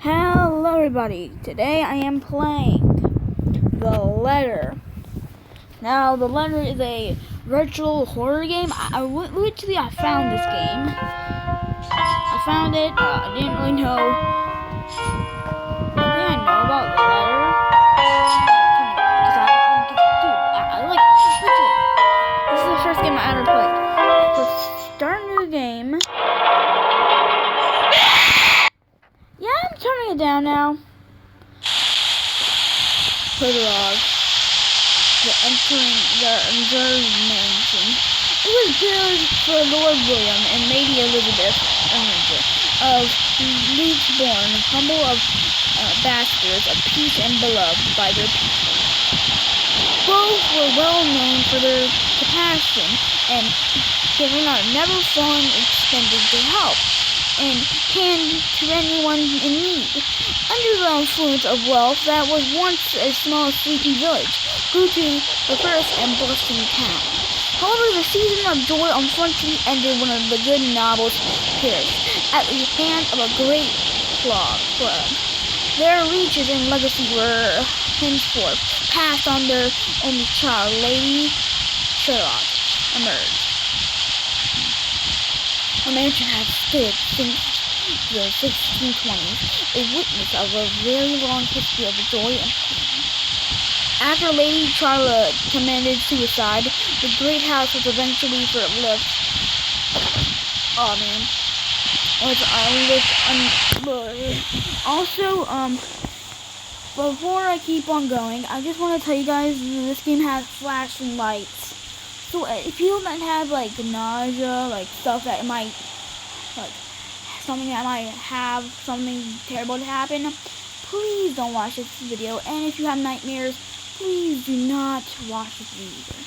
Hello everybody, today I am playing The Letter. Now, The Letter is a virtual horror game. I found this game. I found it, I didn't really know. One thing I know about The Letter, this is the first game I ever played. So start a new game. Yeah, I'm turning it down now. Prologue. The Enduring Mansion. It was built for Lord William and Lady Elizabeth of Leedsbourne, humble of bastards of peace and beloved by their people. Both were well known for their compassion and giving out never fallen extended to help and hand to anyone in need. Under the influence of wealth that was once a small sleepy village, grew to the first and bustling town. However, the season of joy unfortunately ended when the good nobles perished at the hand of a great plague. Their reaches and legacy were henceforth passed on their only child, Lady Charlotte, emerged. The mansion has stood since the 1620s, a witness of a very long history of joy and pain. After Lady Charlotte committed suicide, the great house was eventually left. Oh man, Also, before I keep on going, I just want to tell you guys this game has flashing lights. So if you might have like nausea, like stuff that might, like something that might have something terrible to happen, please don't watch this video. And if you have nightmares, please do not watch this video either.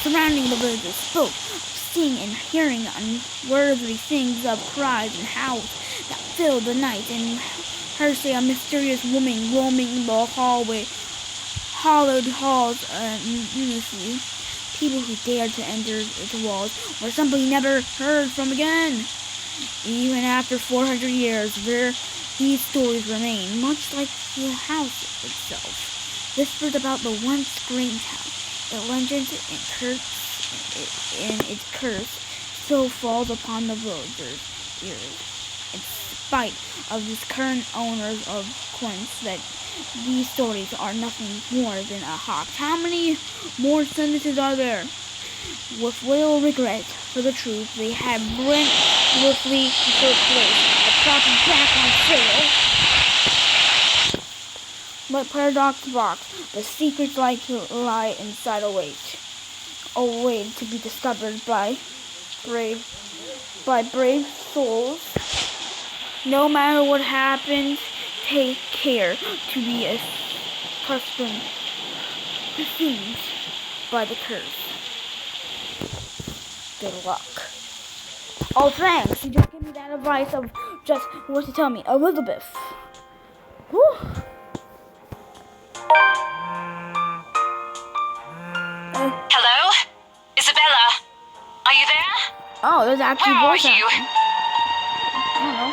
Surrounding the villagers spoke, seeing and hearing unworthy things of cries and howls that filled the night, and heard say a mysterious woman roaming the hollowed halls unison. People who dared to enter its walls were simply never heard from again. Even after 400 years, these stories remain, much like the house itself, whispered about the once great town. Its legends and its curse still falls upon the villagers' ears. In spite of these current owners of Quince, that these stories are nothing more than a hoax. How many more sentences are there? With little regret for the truth, they have relentlessly replaced a proper back on sale. But paradox box, the secrets lie inside await to be discovered by brave souls. No matter what happens, take care to be accustomed to things by the curse. Good luck. Oh, thanks. You just gave me that advice of just what to tell me. Elizabeth. Whew. Hello? Isabella? Are you there? Oh, there's actually Where voice are you? acting. I don't know.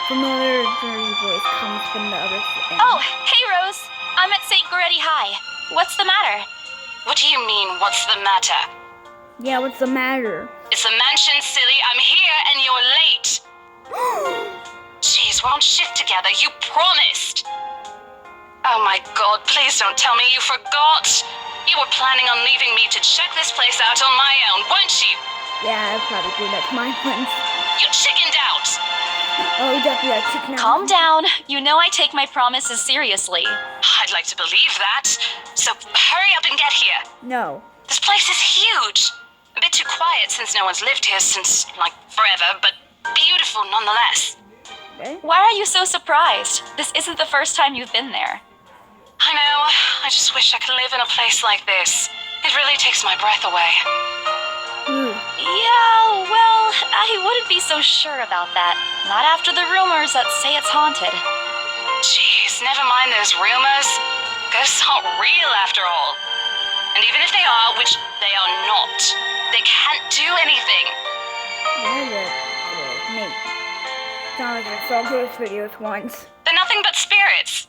Familiar dirty voice comes from the other end. Oh, hey Rose. I'm at St. Goretti High. What's the matter? What do you mean, what's the matter? Yeah, what's the matter? It's the mansion, silly. I'm here and you're late. Jeez, we're on shift together. You promised. Oh my God, please don't tell me you forgot. You were planning on leaving me to check this place out on my own, weren't you? Yeah, I'd probably do that to my friends. You chickened out. Oh, definitely a chicken. Calm down. You know I take my promises seriously. I'd like to believe that. So hurry up and get here. No. This place is huge. A bit too quiet since no one's lived here since, like, forever, but beautiful nonetheless. Okay. Why are you so surprised? This isn't the first time you've been there. I know. I just wish I could live in a place like this. It really takes my breath away. Yeah, well, I wouldn't be so sure about that. Not after the rumors that say it's haunted. Jeez, never mind those rumors. Ghosts aren't real after all. And even if they are, which they are not, They can't do anything. Nate. Sounds like I saw those videos once. They're nothing but spirits.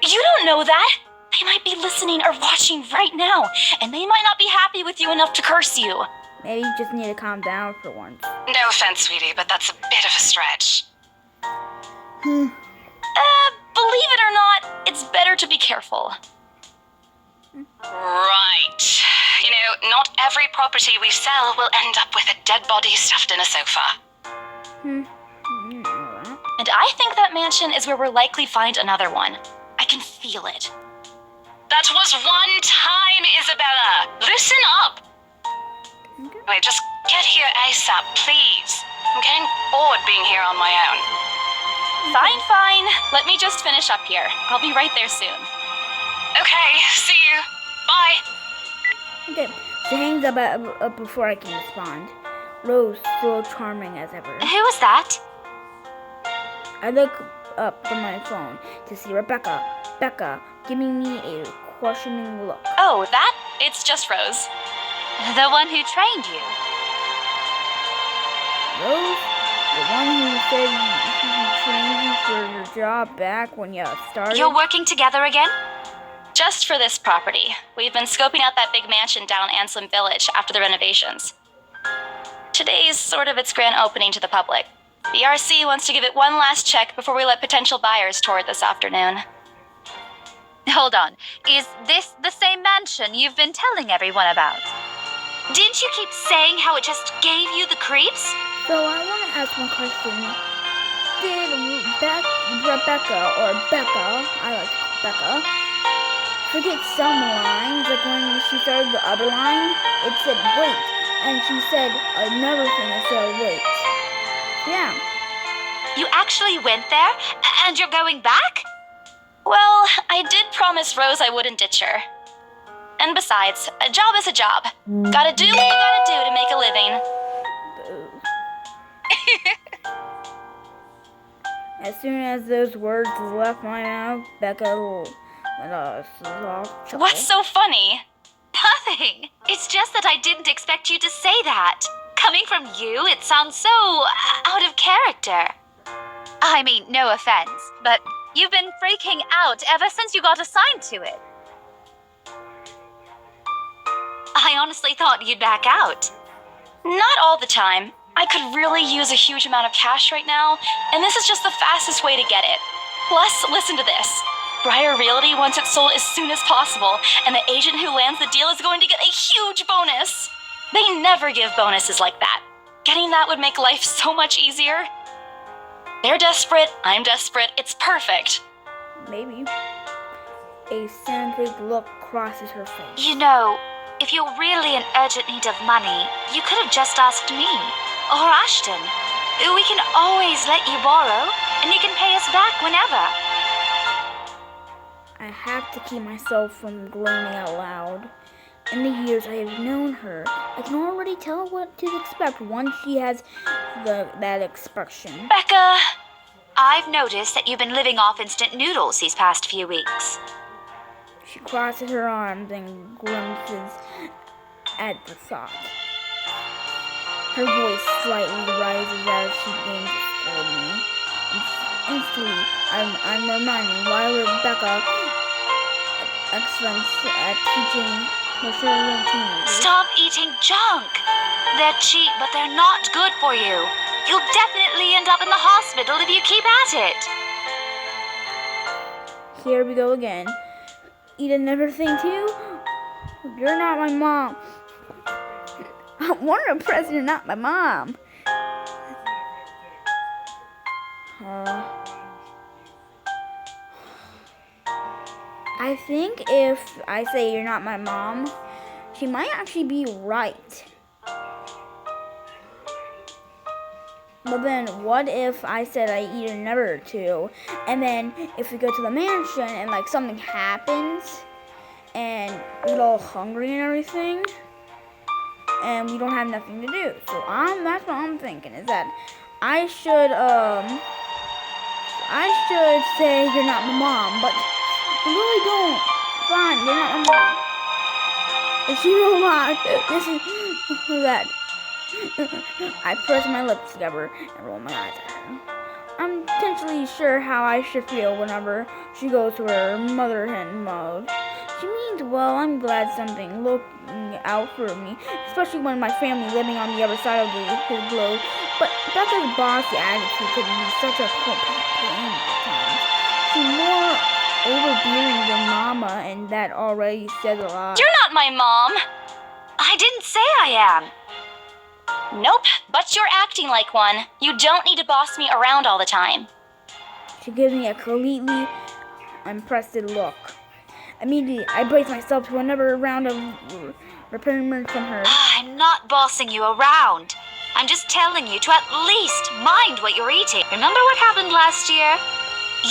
You don't know that. They might be listening or watching right now, and they might not be happy with you enough to curse you. Maybe you just need to calm down for once. No offense, sweetie, but that's a bit of a stretch. Believe it or not, it's better to be careful. Right. You know, not every property we sell will end up with a dead body stuffed in a sofa. And I think that mansion is where we'll likely find another one. I can feel it. That was one time, Isabella. Listen up. Okay. Wait, just get here ASAP, please. I'm getting bored being here on my own. Fine. Let me just finish up here. I'll be right there soon. Okay, see you. Bye. Okay, she hangs up before I can respond. Rose, still charming as ever. Who was that? I look up from my phone to see Rebecca. Becca giving me a questioning look. Oh, that? It's just Rose. The one who trained you. Rose? The one who said he trained you for your job back when you started? You're working together again? Just for this property. We've been scoping out that big mansion down Anselm Village after the renovations. Today's sort of its grand opening to the public. The RC wants to give it one last check before we let potential buyers tour it this afternoon. Hold on. Is this the same mansion you've been telling everyone about? Didn't you keep saying how it just gave you the creeps? So I want to ask one question. Did Rebecca, or Becca, I like Becca, forget some lines? Like when she started the other line, it said wait. And she said another thing that said wait. Yeah. You actually went there? And you're going back? Well, I did promise Rose I wouldn't ditch her. And besides, a job is a job. Gotta do what you gotta do to make a living. As soon as those words left my mouth, Becca let a soft chuckle. What's so funny? Nothing. It's just that I didn't expect you to say that. Coming from you, it sounds so out of character. I mean, no offense, but you've been freaking out ever since you got assigned to it. I honestly thought you'd back out. Not all the time. I could really use a huge amount of cash right now, and this is just the fastest way to get it. Plus, listen to this. Briar Realty wants it sold as soon as possible, and the agent who lands the deal is going to get a huge bonus. They never give bonuses like that. Getting that would make life so much easier. They're desperate, I'm desperate, it's perfect. Maybe. A cynical look crosses her face. You know, if you're really in urgent need of money, you could have just asked me. Or Ashton. We can always let you borrow, and you can pay us back whenever. I have to keep myself from groaning out loud. In the years I have known her, I can already tell what to expect once she has that expression. Becca, I've noticed that you've been living off instant noodles these past few weeks. She crosses her arms and grimaces at the thought. Her voice slightly rises as she begins to scold me. Instantly, I'm reminded why Rebecca excellence at teaching her children teenagers. Stop eating junk. They're cheap, but they're not good for you. You'll definitely end up in the hospital if you keep at it. Here we go again. Eat another thing too? You're not my mom. I'm a president, not my mom. I think if I say you're not my mom, she might actually be right. But then what if I said I eat another two, and then if we go to the mansion and like something happens and we get all hungry and everything and we don't have nothing to do. So that's what I'm thinking, is that I should say you're not my mom, but I really don't. Fine, you're not my mom. If you know what, this is that. I press my lips together and roll my eyes at her. I'm potentially sure how I should feel whenever she goes to her mother hen mode. She means well. I'm glad something looking out for me, especially when my family living on the other side of the globe. But Becca's bossy attitude could be such a pain at times. She's more overbearing than Mama, and that already says a lot. You're not my mom. I didn't say I am. Nope, but you're acting like one. You don't need to boss me around all the time. She gives me a completely impressed look. Immediately, I brace myself to another round of reprimand from her. I'm not bossing you around. I'm just telling you to at least mind what you're eating. Remember what happened last year?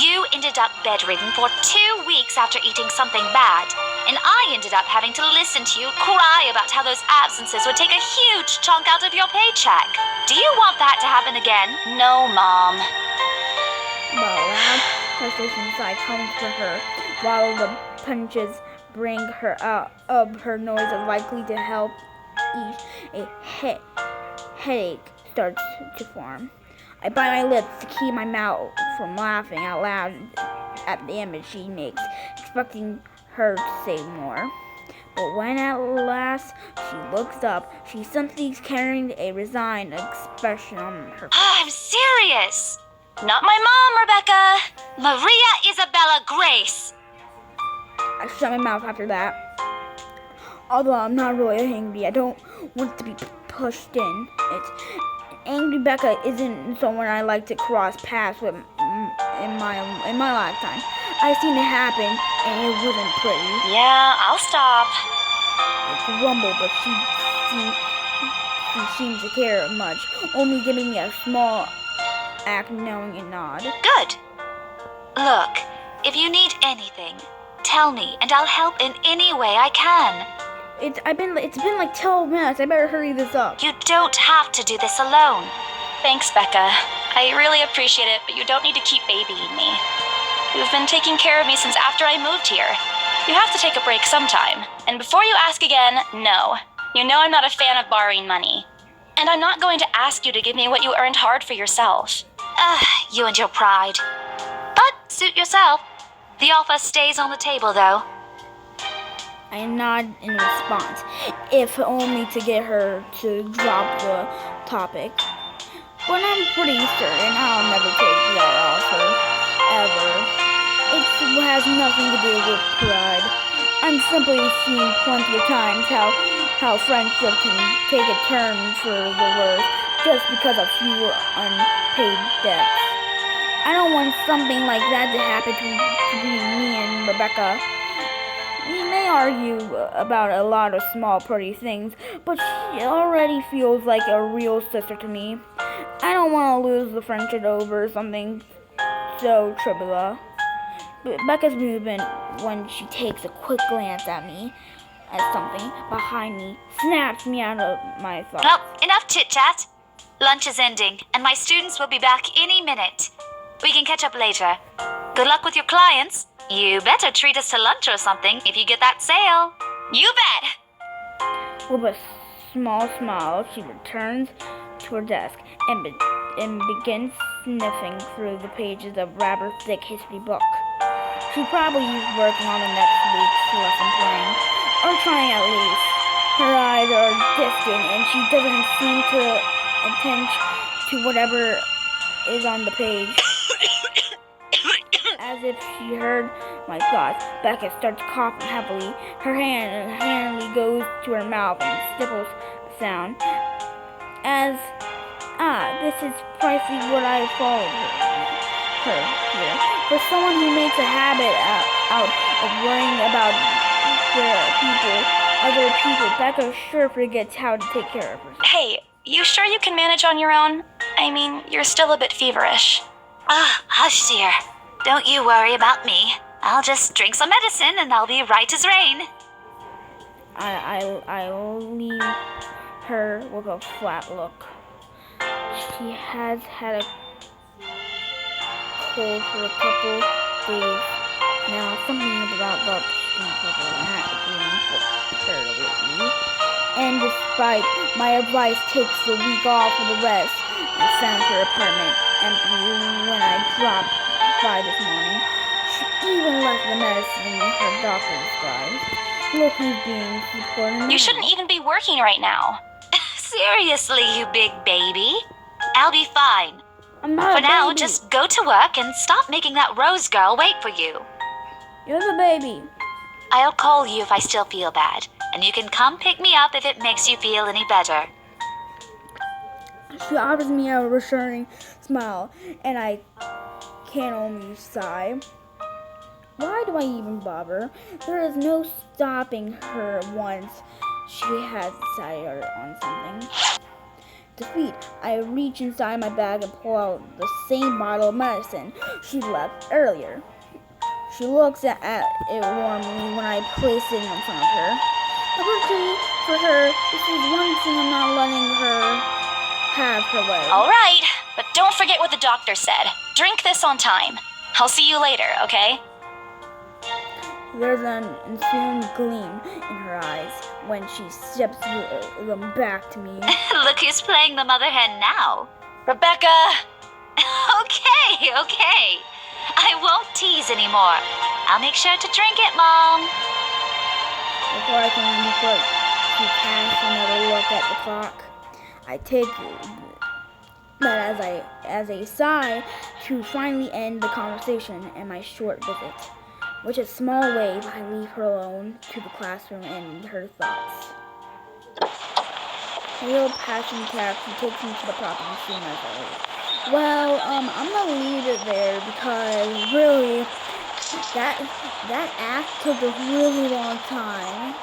You ended up bedridden for 2 weeks after eating something bad, and I ended up having to listen to you cry about how those absences would take a huge chunk out of your paycheck. Do you want that to happen again? No, Mom. But a loud frustration inside comes for her, while the punches bring her out of her noise is likely to help ease a headache starts to form. I bite my lips to keep my mouth from laughing out loud at the image she makes, expecting her to say more. But when at last she looks up, she simply carrying a resigned expression on her face. I'm serious. Not my mom, Rebecca. Maria Isabella Grace. I shut my mouth after that. Although I'm not really angry, I don't want to be pushed in. Angry Becca isn't someone I like to cross paths with in my lifetime. I've seen it happen, and it wasn't pretty. Yeah, I'll stop. I grumble, but she seems to care much, only giving me a small act knowing and nod. Good. Look, if you need anything, tell me, and I'll help in any way I can. It's been like 12 minutes. I better hurry this up. You don't have to do this alone. Thanks, Becca. I really appreciate it, but you don't need to keep babying me. You've been taking care of me since after I moved here. You have to take a break sometime. And before you ask again, no. You know I'm not a fan of borrowing money. And I'm not going to ask you to give me what you earned hard for yourself. You and your pride. But suit yourself. The offer stays on the table, though. I nod in response, if only to get her to drop the topic. But I'm pretty certain I'll never take that offer, ever. It has nothing to do with pride. I'm simply seeing plenty of times how friendship can take a turn for the worse just because of few unpaid debts. I don't want something like that to happen to me and Rebecca. We may argue about a lot of small pretty things, but she already feels like a real sister to me. I don't want to lose the friendship over something so trivial. Becca's movement when she takes a quick glance at me as something behind me snaps me out of my thoughts. Well, enough chit-chat. Lunch is ending, and my students will be back any minute. We can catch up later. Good luck with your clients. You better treat us to lunch or something if you get that sale. You bet! With a small smile, she returns to her desk and begins sniffing through the pages of a rather thick history book. She probably is working on the next week's lesson plan, or trying at least. Her eyes are distant, and she doesn't seem to attend to whatever is on the page. As if she heard my thoughts, Becca starts coughing heavily. Her hand goes to her mouth and sniffles the sound. This is precisely what I followed her here. For someone who makes a habit out of worrying about other people, Becca sure forgets how to take care of herself. Hey, you sure you can manage on your own? I mean, you're still a bit feverish. Hush, dear. Don't you worry about me. I'll just drink some medicine and I'll be right as rain. I'll leave her with a flat look. She has had a cold for a couple days now. Something about the green purple, not green purple. And despite my advice, takes the week off for the rest and found her apartment empty when I dropped by this morning. She even left the medicine her doctor prescribed. Look who's being supported now. You shouldn't even be working right now. Seriously, you big baby. I'll be fine. I'm not For a now, baby. just go to work and stop making that Rose girl wait for you. You're the baby. I'll call you if I still feel bad, and you can come pick me up if it makes you feel any better. She offers me a reassuring smile, and I can only sigh. Why do I even bother? There is no stopping her once she has decided on something. Defeat, I reach inside my bag and pull out the same bottle of medicine she left earlier. She looks at it warmly when I place it in front of her. Unfortunately for her, this is one thing I'm not letting her have her way. All right, but don't forget what the doctor said. Drink this on time. I'll see you later, okay? There's an ensuing gleam in her eyes when she steps them back to me. Look who's playing the mother hen now. Rebecca! Okay. I won't tease anymore. I'll make sure to drink it, Mom. Before I can look, she casts another look at the clock. I take that as a sigh to finally end the conversation and my short visit. With a small wave, I leave her alone to the classroom and her thoughts. A little passion taxi takes me to the property soon as I leave. Well, I'm gonna leave it there because really, that act took a really long time.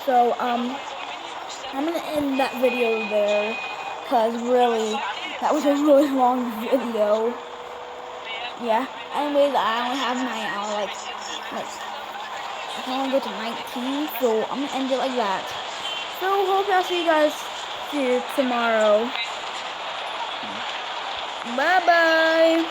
So, I'm gonna end that video there because really, that was a really long video. Yeah. Anyways, I only have 9 hours, I can only go to 19, so I'm gonna end it like that. So, hope I'll see you guys here tomorrow. Bye-bye.